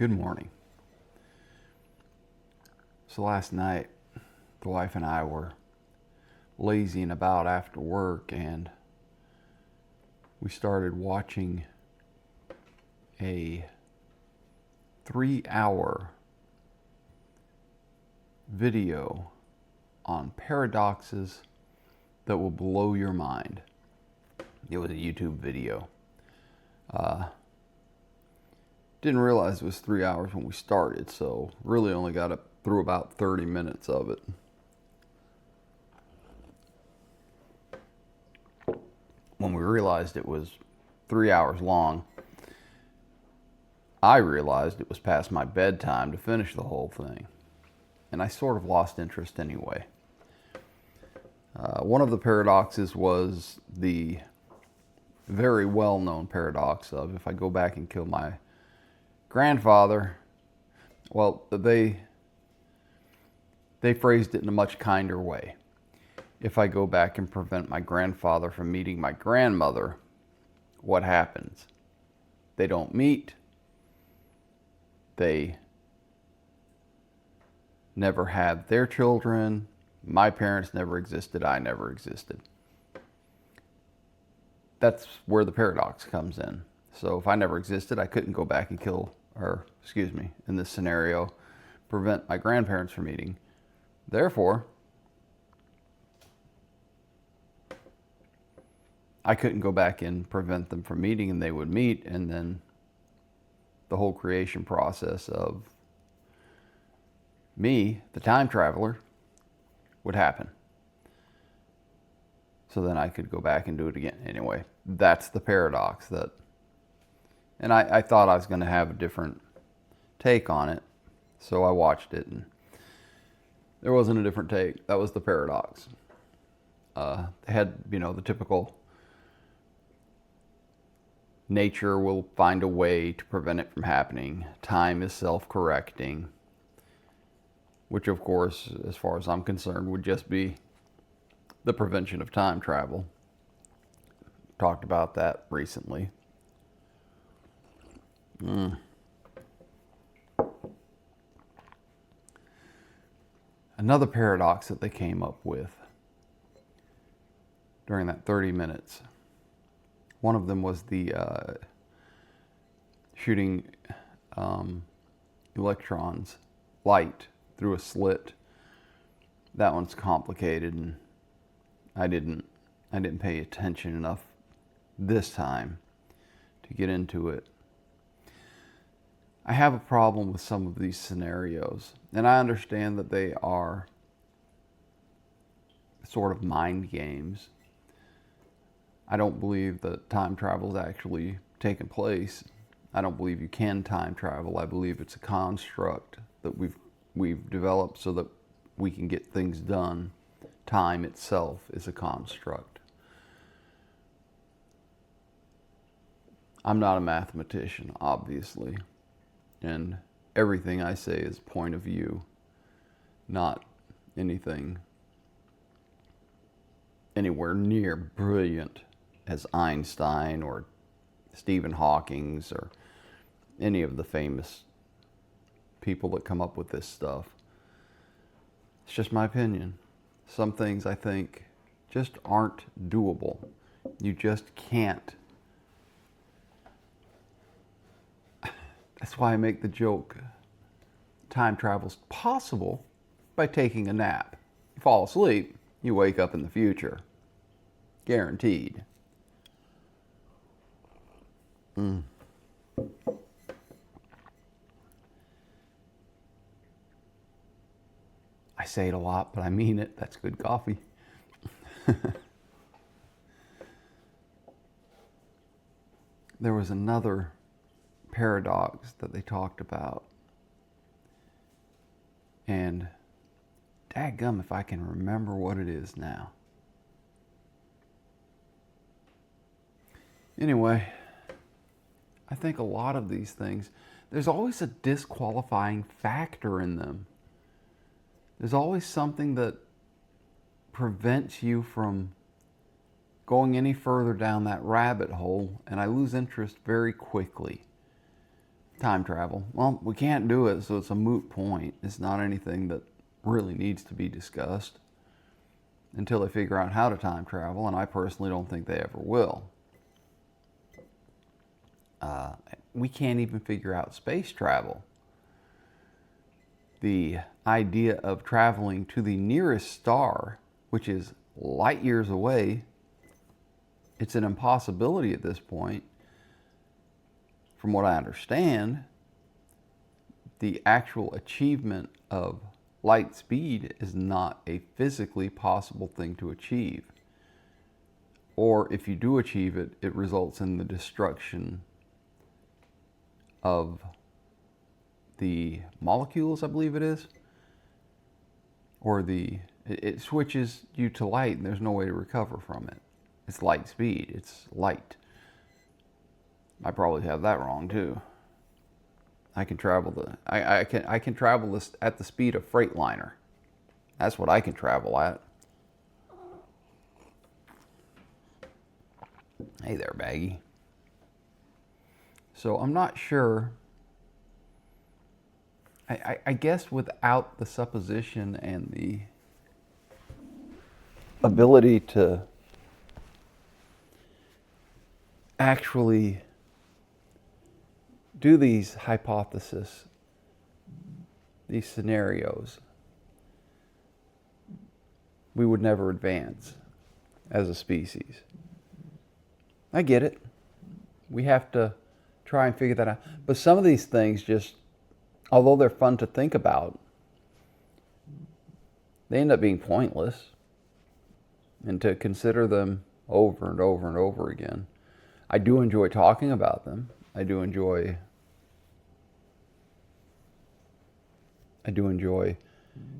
Good morning. So last night, the wife and I were lazying about after work, and we started watching a 3-hour video on paradoxes that will blow your mind. It was a YouTube video. Didn't realize it was 3 hours when we started, so really only got up through about 30 minutes of it. When we realized it was 3 hours long, I realized it was past my bedtime to finish the whole thing. And I sort of lost interest anyway. One of the paradoxes was the very well-known paradox of if I go back and kill my grandfather, well, they phrased it in a much kinder way. If I go back and prevent my grandfather from meeting my grandmother, what happens? They don't meet. They never have their children. My parents never existed. I never existed. That's where the paradox comes in. So if I never existed, I couldn't go back and in this scenario, prevent my grandparents from meeting. Therefore, I couldn't go back and prevent them from meeting, and they would meet, and then the whole creation process of me, the time traveler, would happen. So then I could go back and do it again. Anyway, that's the paradox and I thought I was going to have a different take on it. So I watched it, and there wasn't a different take. That was the paradox. They had, the typical nature will find a way to prevent it from happening. Time is self-correcting, which of course, as far as I'm concerned, would just be the prevention of time travel. Talked about that recently. Another paradox that they came up with during that 30 minutes. One of them was the shooting electrons, light, through a slit. That one's complicated, and I didn't pay attention enough this time to get into it. I have a problem with some of these scenarios, and I understand that they are sort of mind games. I don't believe that time travel is actually taking place. I don't believe you can time travel. I believe it's a construct that we've developed so that we can get things done. Time itself is a construct. I'm not a mathematician, obviously, and everything I say is point of view, not anything anywhere near brilliant as Einstein or Stephen Hawking or any of the famous people that come up with this stuff. It's just my opinion. Some things I think just aren't doable. You just can't. That's why I make the joke. Time travel's possible by taking a nap. You fall asleep, you wake up in the future. Guaranteed. I say it a lot, but I mean it. That's good coffee. There was another paradox that they talked about. And dadgum if I can remember what it is now. Anyway, I think a lot of these things, there's always a disqualifying factor in them. There's always something that prevents you from going any further down that rabbit hole, and I lose interest very quickly. Time travel. Well, we can't do it, so it's a moot point. It's not anything that really needs to be discussed until they figure out how to time travel, and I personally don't think they ever will. We can't even figure out space travel. The idea of traveling to the nearest star, which is light years away, it's an impossibility at this point. From what I understand, the actual achievement of light speed is not a physically possible thing to achieve. Or if you do achieve it, it results in the destruction of the molecules, I believe it is. Or it switches you to light and there's no way to recover from it. It's light speed, it's light. I probably have that wrong too. I can travel I can travel this at the speed of Freightliner. That's what I can travel at. Hey there, Baggy. So I'm not sure. I guess without the supposition and the ability to actually do these hypotheses, these scenarios, we would never advance as a species. I get it. We have to try and figure that out. But some of these things just, although they're fun to think about, they end up being pointless. And to consider them over and over and over again. I do enjoy talking about them. I do enjoy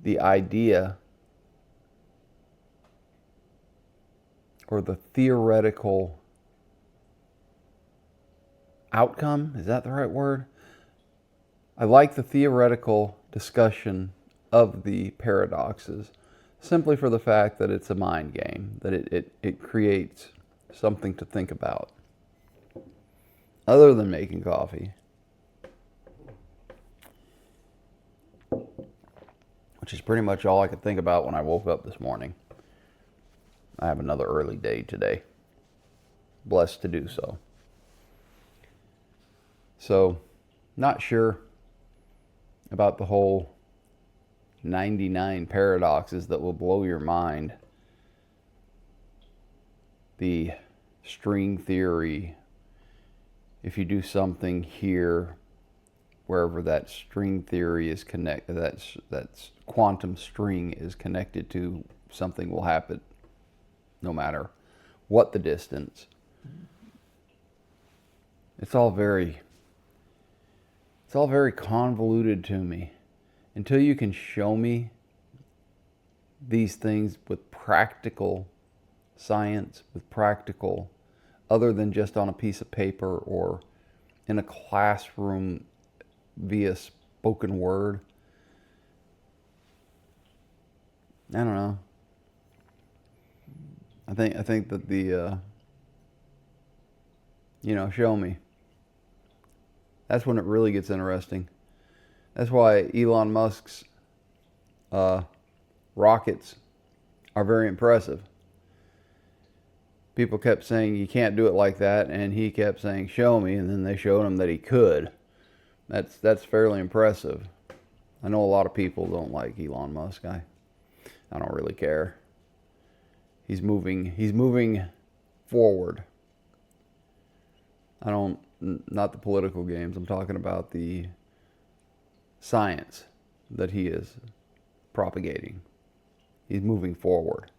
the idea or the theoretical outcome. Is that the right word? I like the theoretical discussion of the paradoxes simply for the fact that it's a mind game, that it creates something to think about. Other than making coffee, which is pretty much all I could think about when I woke up this morning. I have another early day today. Blessed to do so. So, not sure about the whole 99 paradoxes that will blow your mind. The string theory. If you do something here, wherever that string theory is connected, that's quantum string is connected to, something will happen no matter what the distance. It's all very convoluted to me. Until you can show me these things with practical science, with practical, other than just on a piece of paper or in a classroom via spoken word. I don't know. I think that the show me. That's when it really gets interesting. That's why Elon Musk's rockets are very impressive. People kept saying you can't do it like that, and he kept saying show me, and then they showed him that he could. That's fairly impressive. I know a lot of people don't like Elon Musk. I don't really care. He's moving forward. Not the political games. I'm talking about the science that he is propagating. He's moving forward.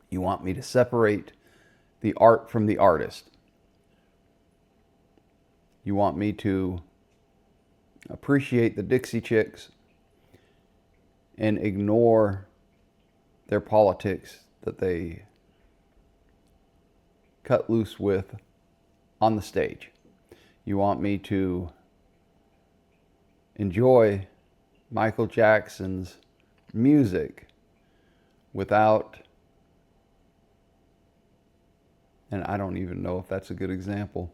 You want me to separate the art from the artist. You want me to appreciate the Dixie Chicks and ignore their politics that they cut loose with on the stage. You want me to enjoy Michael Jackson's music without And I don't even know if that's a good example.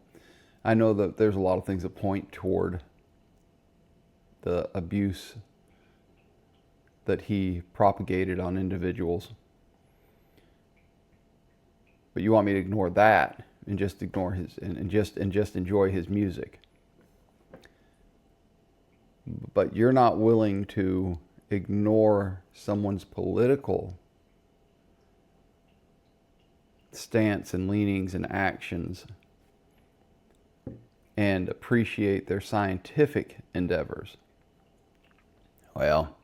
I know that there's a lot of things that point toward the abuse that he propagated on individuals. But you want me to ignore that and just ignore his and just enjoy his music. But you're not willing to ignore someone's political stance and leanings and actions and appreciate their scientific endeavors. Well,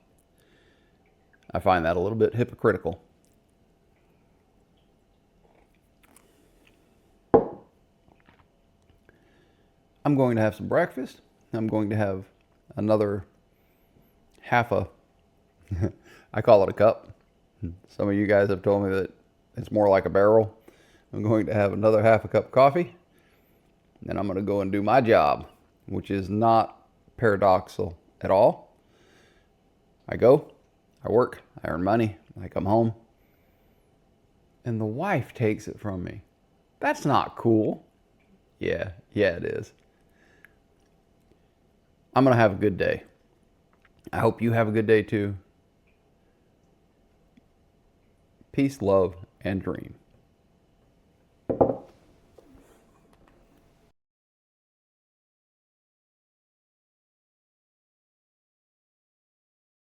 I find that a little bit hypocritical. I'm going to have some breakfast. I'm going to have another half a, I call it a cup. Some of you guys have told me that it's more like a barrel. I'm going to have another half a cup of coffee. Then I'm going to go and do my job, which is not paradoxical at all. I go, I work, I earn money, I come home, and the wife takes it from me. That's not cool. Yeah, it is. I'm going to have a good day. I hope you have a good day too. Peace, love, and dream.